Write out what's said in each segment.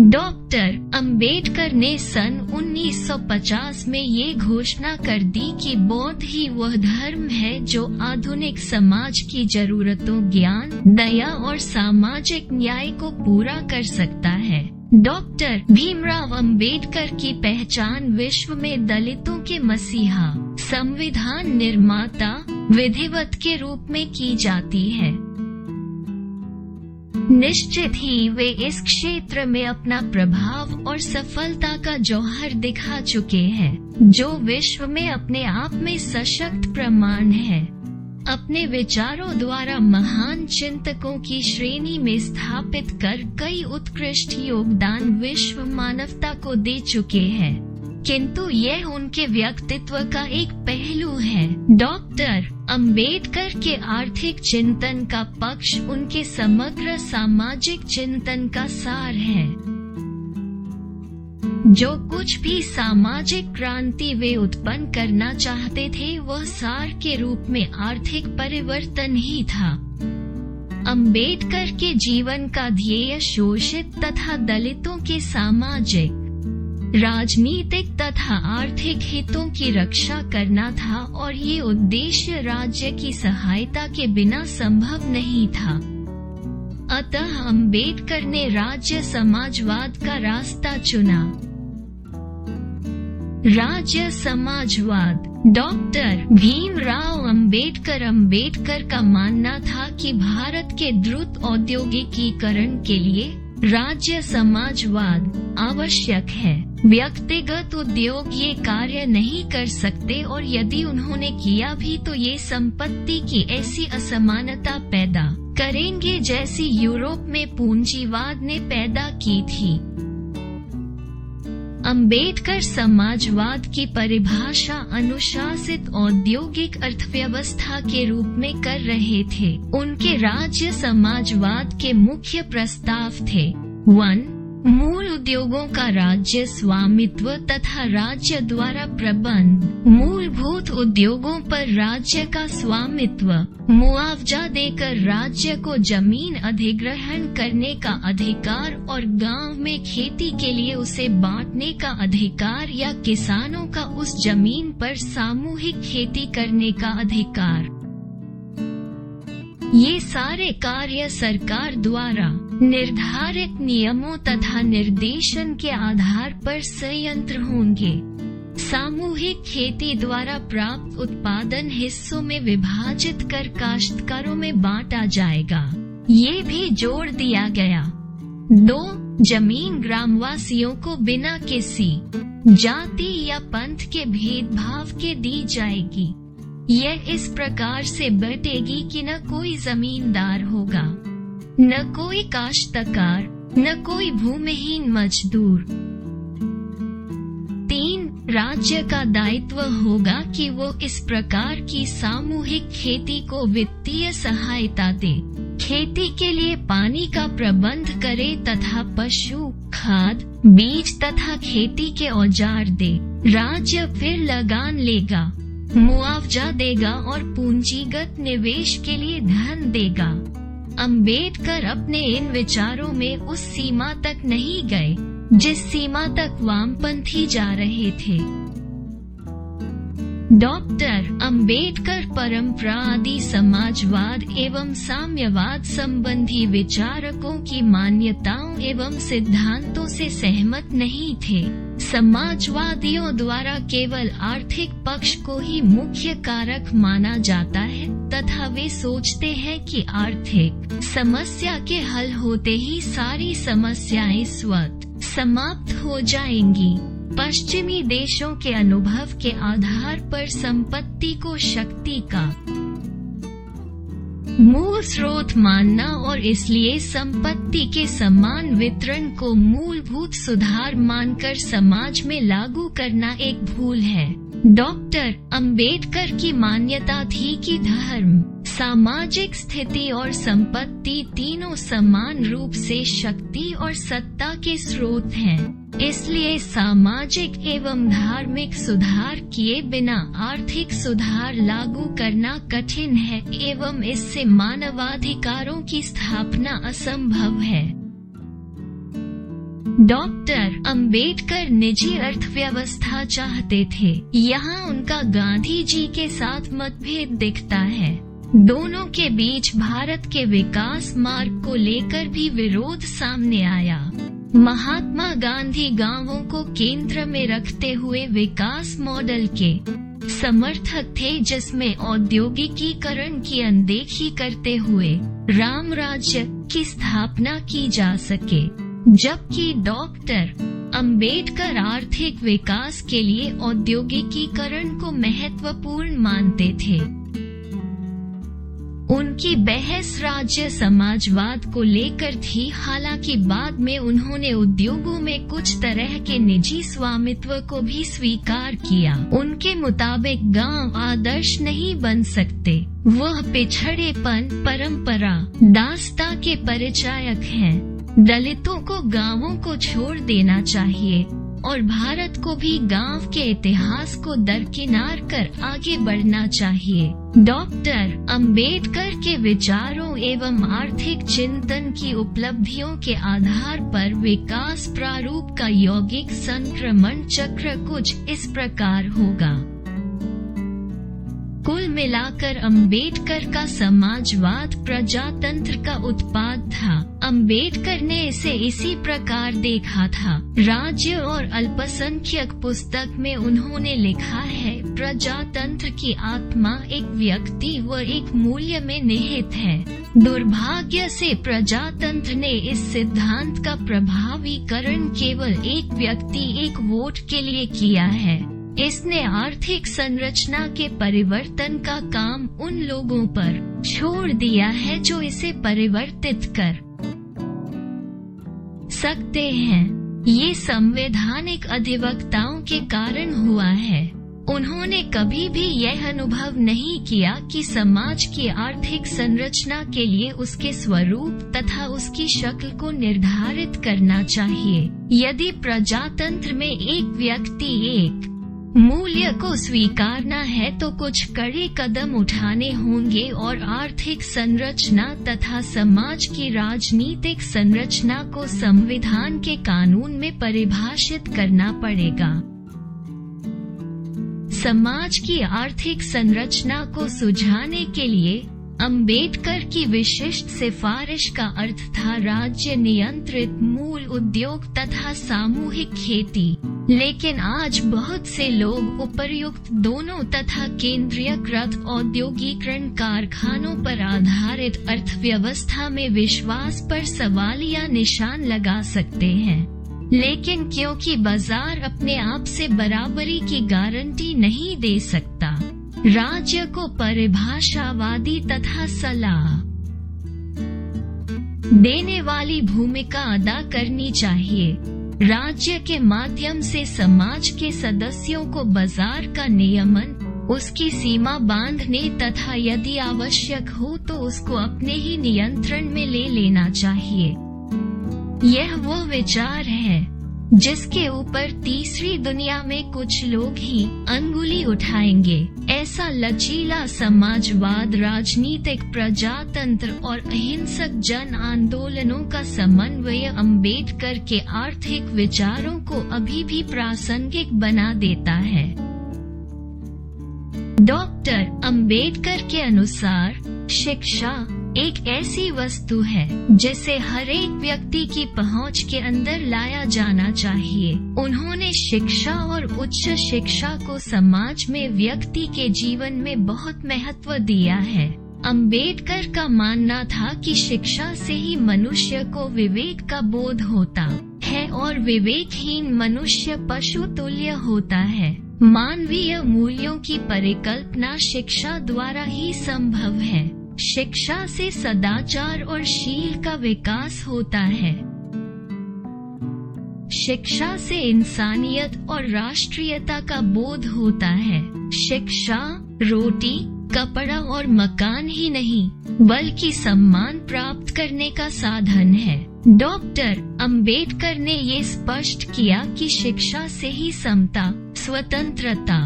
Doctor Ambedkar ने सन 1950 में ये घोषणा कर दी कि बौद्ध ही वह धर्म है जो आधुनिक समाज की जरूरतों, ज्ञान, दया और सामाजिक न्याय को पूरा कर सकता है। डॉक्टर भीमराव अंबेडकर की पहचान विश्व में दलितों के मसीहा, संविधान निर्माता, विधिवत के रूप में की जाती है। निश्चित ही वे इस क्षेत्र में अपना प्रभाव और सफलता का जौहर दिखा चुके हैं, जो विश्व में अपने आप में सशक्त प्रमाण है। अपने विचारों द्वारा महान चिंतकों की श्रेणी में स्थापित कर कई उत्कृष्ट योगदान विश्व मानवता को दे चुके हैं, किंतु यह उनके व्यक्तित्व का एक पहलू है। डॉक्टर अंबेडकर के आर्थिक चिंतन का पक्ष उनके समग्र सामाजिक चिंतन का सार है। जो कुछ भी सामाजिक क्रांति वे उत्पन्न करना चाहते थे, वह सार के रूप में आर्थिक परिवर्तन ही था। अंबेडकर के जीवन का ध्येय शोषित तथा दलितों के सामाजिक, राजनीतिक तथा आर्थिक हितों की रक्षा करना था और ये उद्देश्य राज्य की सहायता के बिना संभव नहीं था। अतः अंबेडकर ने राज्य समाजवाद का रास्ता चुना। राज्य समाजवाद। डॉक्टर भीमराव अंबेडकर का मानना था कि भारत के द्रुत औद्योगिकीकरण के लिए राज्य समाजवाद आवश्यक है। व्यक्तिगत उद्योग ये कार्य नहीं कर सकते और यदि उन्होंने किया भी तो ये संपत्ति की ऐसी असमानता पैदा करेंगे जैसी यूरोप में पूंजीवाद ने पैदा की थी। अंबेडकर समाजवाद की परिभाषा अनुशासित औद्योगिक अर्थव्यवस्था के रूप में कर रहे थे। उनके राज्य समाजवाद के मुख्य प्रस्ताव थे 1. मूल उद्योगों का राज्य स्वामित्व तथा राज्य द्वारा प्रबंध, मूलभूत उद्योगों पर राज्य का स्वामित्व, मुआवजा देकर राज्य को जमीन अधिग्रहण करने का अधिकार और गांव में खेती के लिए उसे बांटने का अधिकार या किसानों का उस जमीन पर सामूहिक खेती करने का अधिकार। ये सारे कार्य सरकार द्वारा निर्धारित नियमों तथा निर्देशन के आधार पर संयंत्र होंगे। सामूहिक खेती द्वारा प्राप्त उत्पादन हिस्सों में विभाजित कर काश्तकारों में बांटा जाएगा। ये भी जोड़ दिया गया। 2. जमीन ग्रामवासियों को बिना किसी जाति या पंथ के भेदभाव के दी जाएगी। यह इस प्रकार से बटेगी कि न कोई जमींदार होगा, न कोई काश्तकार, न कोई भूमिहीन मजदूर। 3. राज्य का दायित्व होगा कि वो इस प्रकार की सामूहिक खेती को वित्तीय सहायता दे, खेती के लिए पानी का प्रबंध करे तथा पशु, खाद, बीज तथा खेती के औजार दे। राज्य फिर लगान लेगा, मुआवजा देगा और पूंजीगत निवेश के लिए धन देगा। अंबेडकर अपने इन विचारों में उस सीमा तक नहीं गए जिस सीमा तक वामपंथी जा रहे थे। डॉक्टर अंबेडकर परंपरावादी समाजवाद एवं साम्यवाद संबंधी विचारकों की मान्यताओं एवं सिद्धांतों से सहमत नहीं थे। समाजवादियों द्वारा केवल आर्थिक पक्ष को ही मुख्य कारक माना जाता है तथा वे सोचते हैं कि आर्थिक समस्या के हल होते ही सारी समस्याएं स्वतः समाप्त हो जाएंगी। पश्चिमी देशों के अनुभव के आधार पर संपत्ति को शक्ति का मूल स्रोत मानना और इसलिए संपत्ति के समान वितरण को मूलभूत सुधार मानकर समाज में लागू करना एक भूल है। डॉक्टर अंबेडकर की मान्यता थी कि धर्म, सामाजिक स्थिति और संपत्ति तीनों समान रूप से शक्ति और सत्ता के स्रोत हैं। इसलिए सामाजिक एवं धार्मिक सुधार किए बिना आर्थिक सुधार लागू करना कठिन है एवं इससे मानवाधिकारों की स्थापना असंभव है। डॉक्टर अंबेडकर निजी अर्थव्यवस्था चाहते थे। यहाँ उनका गांधी जी के साथ मतभेद दिखता है। दोनों के बीच भारत के विकास मार्ग को लेकर भी विरोध सामने आया। महात्मा गांधी गांवों को केंद्र में रखते हुए विकास मॉडल के समर्थक थे, जिसमें औद्योगिकीकरण की अनदेखी करते हुए राम राज्य की स्थापना की जा सके, जबकि डॉक्टर अंबेडकर आर्थिक विकास के लिए औद्योगिकीकरण को महत्वपूर्ण मानते थे। उनकी बहस राज्य समाजवाद को लेकर थी। हालांकि बाद में उन्होंने उद्योगों में कुछ तरह के निजी स्वामित्व को भी स्वीकार किया। उनके मुताबिक गांव आदर्श नहीं बन सकते, वह पिछड़ेपन परंपरा दास्ता के परिचायक हैं। दलितों को गांवों को छोड़ देना चाहिए और भारत को भी गांव के इतिहास को दरकिनार कर आगे बढ़ना चाहिए। डॉक्टर अंबेडकर के विचारों एवं आर्थिक चिंतन की उपलब्धियों के आधार पर विकास प्रारूप का यौगिक संक्रमण चक्र कुछ इस प्रकार होगा। कुल मिलाकर अंबेडकर का समाजवाद प्रजातंत्र का उत्पाद था। अंबेडकर ने इसे इसी प्रकार देखा था। राज्य और अल्पसंख्यक पुस्तक में उन्होंने लिखा है, प्रजातंत्र की आत्मा एक व्यक्ति व एक मूल्य में निहित है। दुर्भाग्य से प्रजातंत्र ने इस सिद्धांत का प्रभावीकरण केवल एक व्यक्ति एक वोट के लिए किया है। इसने आर्थिक संरचना के परिवर्तन का काम उन लोगों पर छोड़ दिया है जो इसे परिवर्तित कर सकते हैं। ये संवैधानिक अधिवक्ताओं के कारण हुआ है। उन्होंने कभी भी यह अनुभव नहीं किया कि समाज की आर्थिक संरचना के लिए उसके स्वरूप तथा उसकी शक्ल को निर्धारित करना चाहिए। यदि प्रजातंत्र में एक व्यक्ति एक मूल्य को स्वीकारना है तो कुछ कड़े कदम उठाने होंगे और आर्थिक संरचना तथा समाज की राजनीतिक संरचना को संविधान के कानून में परिभाषित करना पड़ेगा। समाज की आर्थिक संरचना को सुझाने के लिए अंबेडकर की विशिष्ट सिफारिश का अर्थ था राज्य नियंत्रित मूल उद्योग तथा सामूहिक खेती। लेकिन आज बहुत से लोग उपर्युक्त दोनों तथा केंद्रीयकृत औद्योगिकरण कारखानों पर आधारित अर्थव्यवस्था में विश्वास पर सवालिया निशान लगा सकते हैं। लेकिन क्योंकि बाजार अपने आप से बराबरी की गारंटी नहीं दे सकता, राज्य को परिभाषावादी तथा सलाह देने वाली भूमिका अदा करनी चाहिए। राज्य के माध्यम से समाज के सदस्यों को बाजार का नियमन, उसकी सीमा बांधने तथा यदि आवश्यक हो तो उसको अपने ही नियंत्रण में ले लेना चाहिए। यह वो विचार है जिसके ऊपर तीसरी दुनिया में कुछ लोग ही अंगुली उठाएंगे। ऐसा लचीला समाजवाद राजनीतिक प्रजातंत्र और अहिंसक जन आंदोलनों का समन्वय अंबेडकर के आर्थिक विचारों को अभी भी प्रासंगिक बना देता है। डॉक्टर अंबेडकर के अनुसार शिक्षा एक ऐसी वस्तु है जिसे हर एक व्यक्ति की पहुंच के अंदर लाया जाना चाहिए। उन्होंने शिक्षा और उच्च शिक्षा को समाज में व्यक्ति के जीवन में बहुत महत्व दिया है। अंबेडकर का मानना था कि शिक्षा से ही मनुष्य को विवेक का बोध होता है और विवेकहीन मनुष्य पशु तुल्य होता है। मानवीय मूल्यों की परिकल्पना शिक्षा द्वारा ही संभव है। शिक्षा से सदाचार और शील का विकास होता है। शिक्षा से इंसानियत और राष्ट्रीयता का बोध होता है। शिक्षा रोटी, कपड़ा और मकान ही नहीं बल्कि सम्मान प्राप्त करने का साधन है। डॉक्टर अंबेडकर ने ये स्पष्ट किया कि शिक्षा से ही समता, स्वतंत्रता,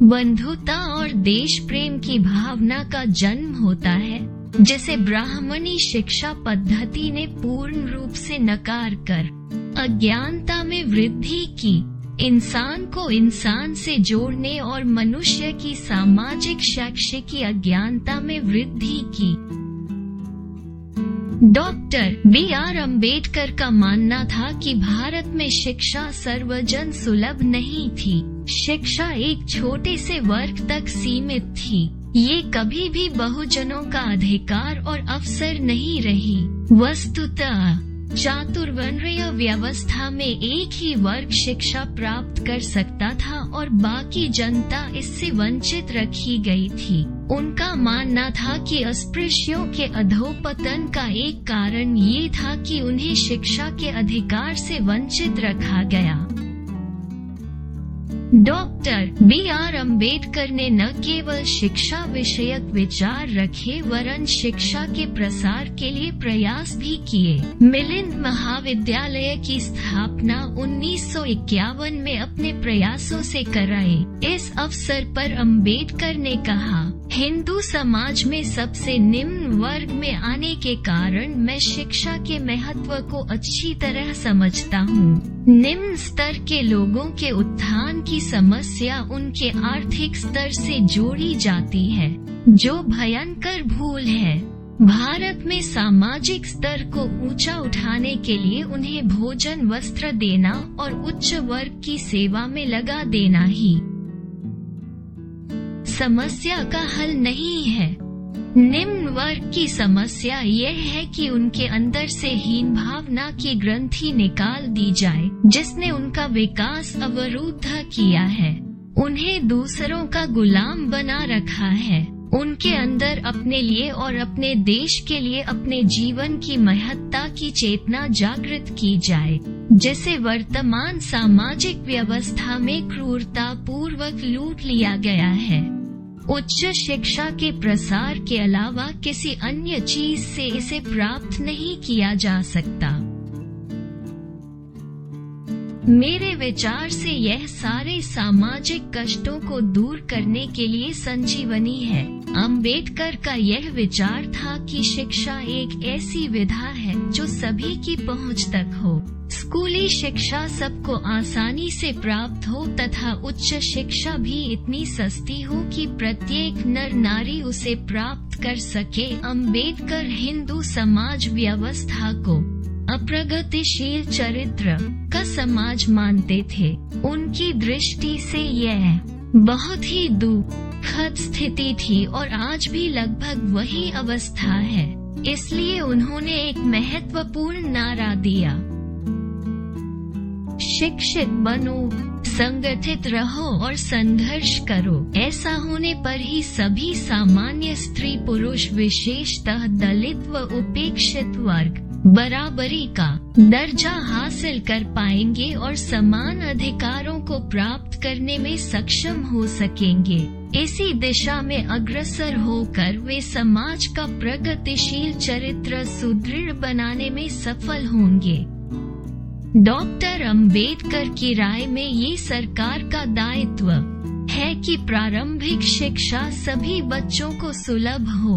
बंधुता और देश प्रेम की भावना का जन्म होता है, जिसे ब्राह्मणी शिक्षा पद्धति ने पूर्ण रूप से नकार कर अज्ञानता में वृद्धि की, इंसान को इंसान से जोड़ने और मनुष्य की सामाजिक शैक्षिक अज्ञानता में वृद्धि की। Doctor B.R. अम्बेडकर का मानना था कि भारत में शिक्षा सर्वजन सुलभ नहीं थी। शिक्षा एक छोटे से वर्ग तक सीमित थी। ये कभी भी बहुजनों का अधिकार और अवसर नहीं रही। वस्तुतः चातुर्वर्णीय व्यवस्था में एक ही वर्ग शिक्षा प्राप्त कर सकता था और बाकी जनता इससे वंचित रखी गई थी। उनका मानना था कि अस्पृश्यों के अधोपतन का एक कारण ये था कि उन्हें शिक्षा के अधिकार से वंचित रखा गया। Doctor B.R. अम्बेडकर ने न केवल शिक्षा विषयक विचार रखे वरन शिक्षा के प्रसार के लिए प्रयास भी किए। मिलिंद महाविद्यालय की स्थापना 1951 में अपने प्रयासों से कराई। इस अवसर पर अम्बेडकर ने कहा, हिंदू समाज में सबसे निम्न वर्ग में आने के कारण मैं शिक्षा के महत्व को अच्छी तरह समझता हूँ। निम्न स्तर के लोगों के उत्थान की समस्या उनके आर्थिक स्तर से जोड़ी जाती है, जो भयंकर भूल है। भारत में सामाजिक स्तर को ऊंचा उठाने के लिए उन्हें भोजन वस्त्र देना और उच्च वर्ग की सेवा में लगा देना ही समस्या का हल नहीं है। निम्न वर्ग की समस्या यह है कि उनके अंदर से हीन भावना की ग्रंथि निकाल दी जाए, जिसने उनका विकास अवरुद्ध किया है, उन्हें दूसरों का गुलाम बना रखा है। उनके अंदर अपने लिए और अपने देश के लिए अपने जीवन की महत्ता की चेतना जागृत की जाए, जिसे वर्तमान सामाजिक व्यवस्था में क्रूरता पूर्वक लूट लिया गया है। उच्च शिक्षा के प्रसार के अलावा किसी अन्य चीज से इसे प्राप्त नहीं किया जा सकता। मेरे विचार से यह सारे सामाजिक कष्टों को दूर करने के लिए संजीवनी है। अम्बेडकर का यह विचार था कि शिक्षा एक ऐसी विधा है जो सभी की पहुंच तक हो। स्कूली शिक्षा सबको आसानी से प्राप्त हो तथा उच्च शिक्षा भी इतनी सस्ती हो कि प्रत्येक नर नारी उसे प्राप्त कर सके। अम्बेडकर हिंदू समाज व्यवस्था को अप्रगतिशील चरित्र का समाज मानते थे। उनकी दृष्टि से यह बहुत ही दुखद स्थिति थी और आज भी लगभग वही अवस्था है। इसलिए उन्होंने एक महत्वपूर्ण नारा दिया, शिक्षित बनो, संगठित रहो और संघर्ष करो। ऐसा होने पर ही सभी सामान्य स्त्री पुरुष, विशेषतः दलित व उपेक्षित वर्ग, बराबरी का दर्जा हासिल कर पाएंगे और समान अधिकारों को प्राप्त करने में सक्षम हो सकेंगे। इसी दिशा में अग्रसर होकर वे समाज का प्रगतिशील चरित्र सुदृढ़ बनाने में सफल होंगे। डॉक्टर अम्बेडकर की राय में ये सरकार का दायित्व है कि प्रारंभिक शिक्षा सभी बच्चों को सुलभ हो।